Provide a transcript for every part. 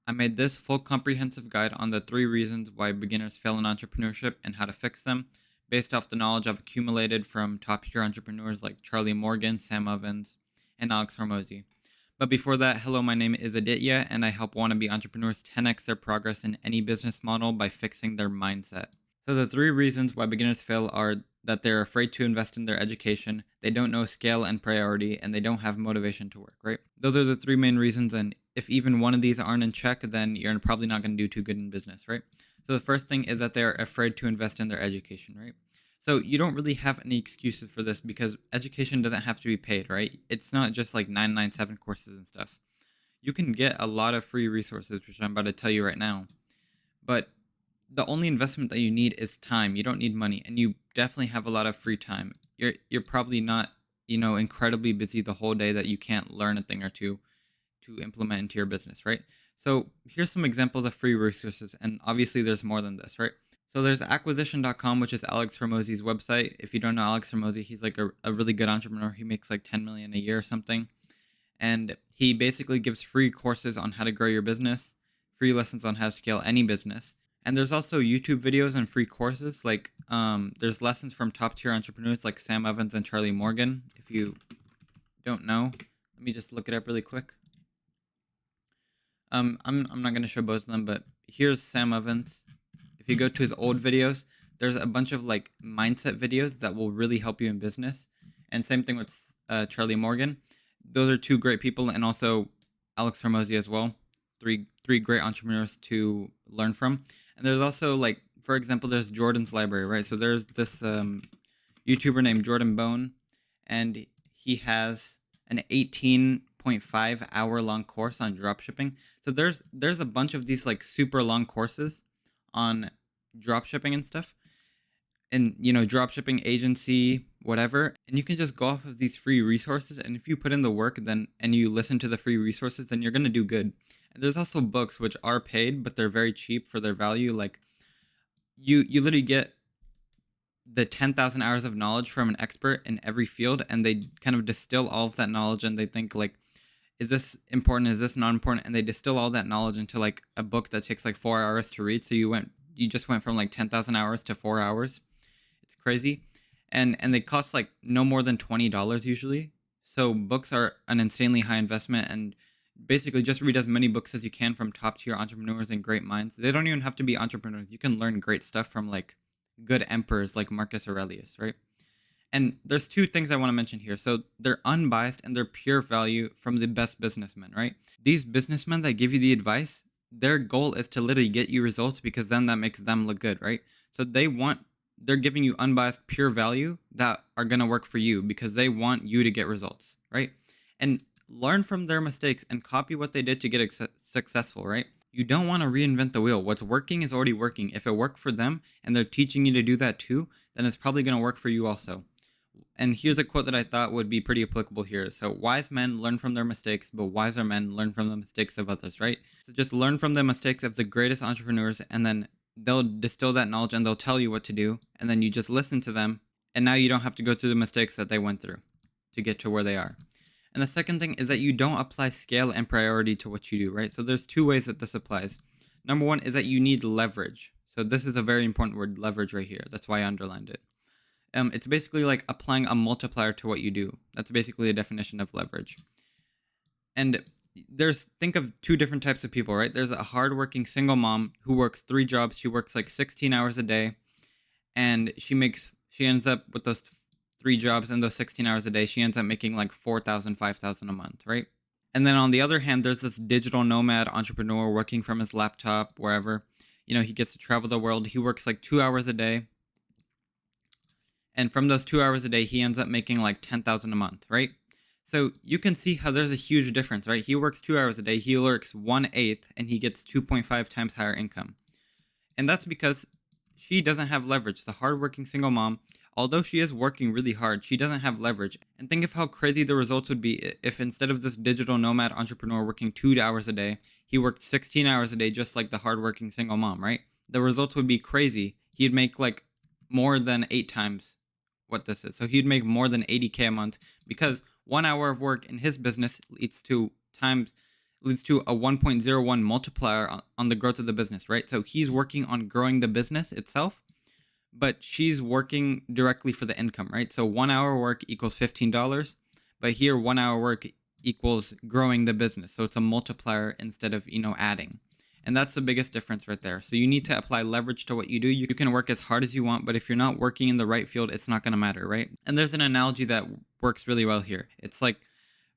I made this full comprehensive guide on the 3 reasons why beginners fail in entrepreneurship and how to fix them, based off the knowledge I've accumulated from top tier entrepreneurs like Charlie Morgan, Sam Ovens, and Alex Hormozy. But before that, hello, my name is Aditya, and I help wannabe entrepreneurs 10x their progress in any business model by fixing their mindset. So, the 3 reasons why beginners fail are that they're afraid to invest in their education, they don't know scale and priority, and they don't have motivation to work, right? Those are the 3 main reasons. And if even one of these aren't in check, then you're probably not going to do too good in business, right? So, the first thing is that they're afraid to invest in their education, right? So, you don't really have any excuses for this because education doesn't have to be paid, right? It's not just like 997 courses and stuff. You can get a lot of free resources, which I'm about to tell you right now. But the only investment that you need is time. You don't need money, and you definitely have a lot of free time. You're probably not, incredibly busy the whole day that you can't learn a thing or two to implement into your business, right? So, here's some examples of free resources, and obviously there's more than this, right? So there's acquisition.com, which is Alex Hormozy's website. If you don't know Alex Hormozy, he's like a really good entrepreneur. He makes like 10 million a year or something. And he basically gives free courses on how to grow your business, free lessons on how to scale any business. And there's also YouTube videos and free courses. Like there's lessons from top tier entrepreneurs like Sam Evans and Charlie Morgan. If you don't know, let me just look it up really quick. I'm not gonna show both of them, but here's Sam Evans. If you go to his old videos, there's a bunch of like mindset videos that will really help you in business. And same thing with Charlie Morgan. Those are two great people, and also Alex Hormozy as well. Three great entrepreneurs to learn from. And there's also like, for example, there's Jordan's Library, right? So there's this YouTuber named Jordan Bone, and he has an 18.5 hour long course on dropshipping. So there's a bunch of these like super long courses on dropshipping and stuff, and dropshipping agency, whatever, and you can just go off of these free resources, and if you put in the work then and you listen to the free resources, then you're going to do good. And there's also books which are paid, but they're very cheap for their value. Like you literally get the 10,000 hours of knowledge from an expert in every field, and they kind of distill all of that knowledge, and they think like, is this important, is this not important, and they distill all that knowledge into like a book that takes like 4 hours to read. So you just went from like 10,000 hours to 4 hours. It's crazy. And they cost like no more than $20 usually. So books are an insanely high investment, and basically just read as many books as you can from top tier entrepreneurs and great minds. They don't even have to be entrepreneurs. You can learn great stuff from like good emperors like Marcus Aurelius, right? And there's two things I want to mention here. So they're unbiased and they're pure value from the best businessmen, right? These businessmen that give you the advice, their goal is to literally get you results because then that makes them look good, right? So they're giving you unbiased pure value that are going to work for you because they want you to get results, right? And learn from their mistakes and copy what they did to get successful, right? You don't want to reinvent the wheel. What's working is already working. If it worked for them and they're teaching you to do that too, then it's probably going to work for you also. And here's a quote that I thought would be pretty applicable here. So, wise men learn from their mistakes, but wiser men learn from the mistakes of others, right? So, just learn from the mistakes of the greatest entrepreneurs, and then they'll distill that knowledge and they'll tell you what to do. And then you just listen to them. And now you don't have to go through the mistakes that they went through to get to where they are. And the second thing is that you don't apply scale and priority to what you do, right? So, there's 2 ways that this applies. Number one is that you need leverage. So, this is a very important word, leverage, right here. That's why I underlined it. It's basically like applying a multiplier to what you do. That's basically a definition of leverage. And think of 2 different types of people, right? There's a hardworking single mom who works 3 jobs. She works like 16 hours a day, and she ends up with those 3 jobs and those 16 hours a day. She ends up making like 4,000, 5,000 a month, right? And then on the other hand, there's this digital nomad entrepreneur working from his laptop wherever. He gets to travel the world. He works like 2 hours a day, and from those 2 hours a day, he ends up making like 10,000 a month, right? So you can see how there's a huge difference, right? He works 2 hours a day, he works 1/8, and he gets 2.5 times higher income. And that's because she doesn't have leverage. The hardworking single mom, although she is working really hard, she doesn't have leverage. And think of how crazy the results would be if instead of this digital nomad entrepreneur working 2 hours a day, he worked 16 hours a day, just like the hardworking single mom, right? The results would be crazy. He'd make like more than 8 times what this is. So he'd make more than 80K a month because 1 hour of work in his business leads to times leads to a 1.01 multiplier on the growth of the business, right? So he's working on growing the business itself, but she's working directly for the income, right? So 1 hour work equals $15, but here 1 hour work equals growing the business. So it's a multiplier instead of, adding. And that's the biggest difference right there. So you need to apply leverage to what you do. You can work as hard as you want, but if you're not working in the right field, it's not going to matter, right? And there's an analogy that works really well here. It's like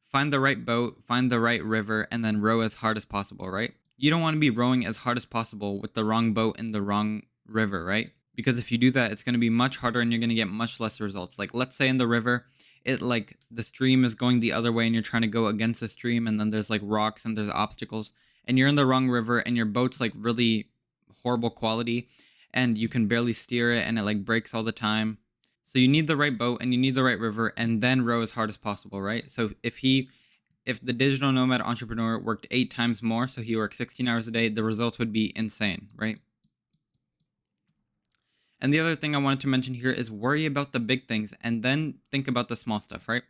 find the right boat, find the right river, and then row as hard as possible, right? You don't want to be rowing as hard as possible with the wrong boat in the wrong river, right? Because if you do that, it's going to be much harder and you're going to get much less results. Like, let's say in the river, it like the stream is going the other way and you're trying to go against the stream, and then there's like rocks and there's obstacles, and you're in the wrong river and your boat's like really horrible quality and you can barely steer it and it like breaks all the time. So you need the right boat and you need the right river, and then row as hard as possible, right? So if the digital nomad entrepreneur worked 8 times more, so he worked 16 hours a day, the results would be insane, right? And the other thing I wanted to mention here is worry about the big things and then think about the small stuff, right?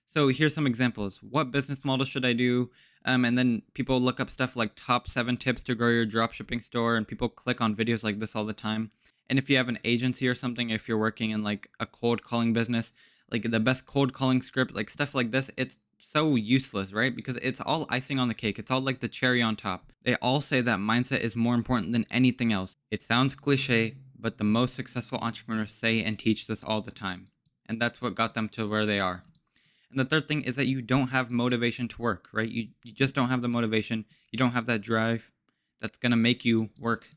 So here's some examples. What business model should I do? And then people look up stuff like top 7 tips to grow your dropshipping store, and people click on videos like this all the time. And if you have an agency or something, if you're working in like a cold calling business, like the best cold calling script, like stuff like this, it's so useless, right? Because it's all icing on the cake. It's all like the cherry on top. They all say that mindset is more important than anything else. It sounds cliche, but the most successful entrepreneurs say and teach this all the time. And that's what got them to where they are. And the third thing is that you don't have motivation to work, right? You just don't have the motivation. You don't have that drive that's going to make you work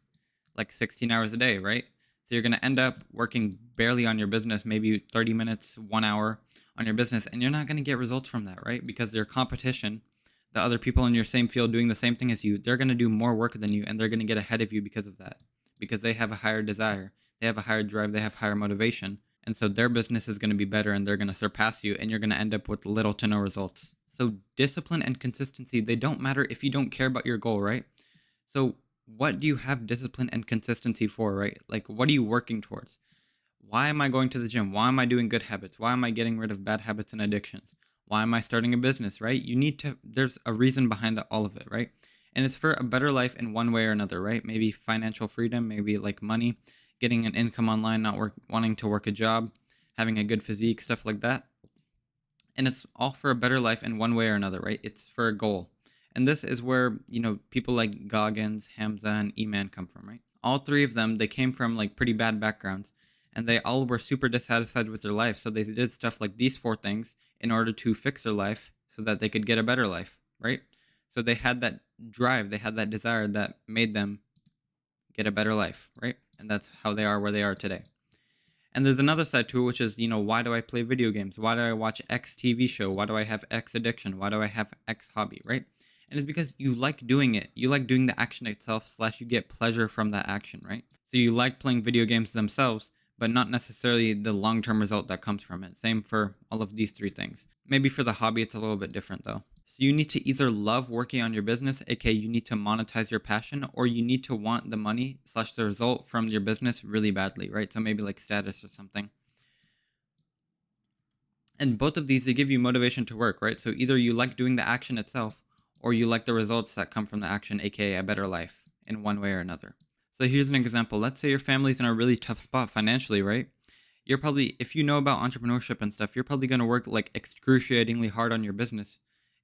like 16 hours a day, right? So you're going to end up working barely on your business, maybe 30 minutes, 1 hour on your business, and you're not going to get results from that, right? Because their competition, the other people in your same field doing the same thing as you, they're going to do more work than you, and they're going to get ahead of you because of that, because they have a higher desire, they have a higher drive, they have higher motivation. And so their business is going to be better and they're going to surpass you, and you're going to end up with little to no results. So discipline and consistency, they don't matter if you don't care about your goal, right? So what do you have discipline and consistency for, right? Like, what are you working towards? Why am I going to the gym? Why am I doing good habits? Why am I getting rid of bad habits and addictions? Why am I starting a business, right? There's a reason behind all of it, right? And it's for a better life in one way or another, right? Maybe financial freedom, maybe like money, getting an income online, not wanting to work a job, having a good physique, stuff like that. And it's all for a better life in one way or another, right? It's for a goal. And this is where, people like Goggins, Hamza, and Eman come from, right? All three of them, they came from like pretty bad backgrounds, and they all were super dissatisfied with their life. So they did stuff like these 4 things in order to fix their life so that they could get a better life, right? So they had that drive, they had that desire that made them get a better life, right? And that's how they are where they are today. And there's another side to it, which is, why do I play video games? Why do I watch X TV show? Why do I have X addiction? Why do I have X hobby, right? And it's because you like doing it. You like doing the action itself, slash you get pleasure from that action, right? So you like playing video games themselves, but not necessarily the long-term result that comes from it. Same for all of these 3 things. Maybe for the hobby, it's a little bit different though. So you need to either love working on your business, aka you need to monetize your passion, or you need to want the money slash the result from your business really badly, right? So maybe like status or something. And both of these, they give you motivation to work, right? So either you like doing the action itself, or you like the results that come from the action, aka a better life, in one way or another. So here's an example. Let's say your family's in a really tough spot financially, right? You're probably, if you know about entrepreneurship and stuff, you're probably going to work like excruciatingly hard on your business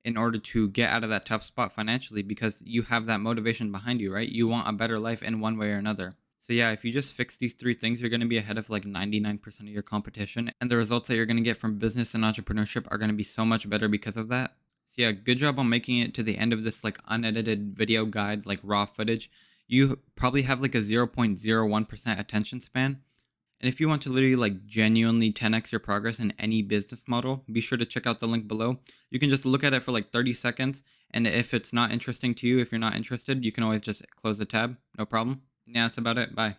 in order to get out of that tough spot financially, because you have that motivation behind you, right? You want a better life in one way or another. So yeah, if you just fix these 3 things, you're going to be ahead of like 99% of your competition, and the results that you're going to get from business and entrepreneurship are going to be so much better because of that. So yeah, good job on making it to the end of this like unedited video guide, like raw footage. You probably have like a 0.01% attention span. And if you want to literally like genuinely 10x your progress in any business model, be sure to check out the link below. You can just look at it for like 30 seconds. And if it's not interesting to you, if you're not interested, you can always just close the tab. No problem. Yeah, that's about it. Bye.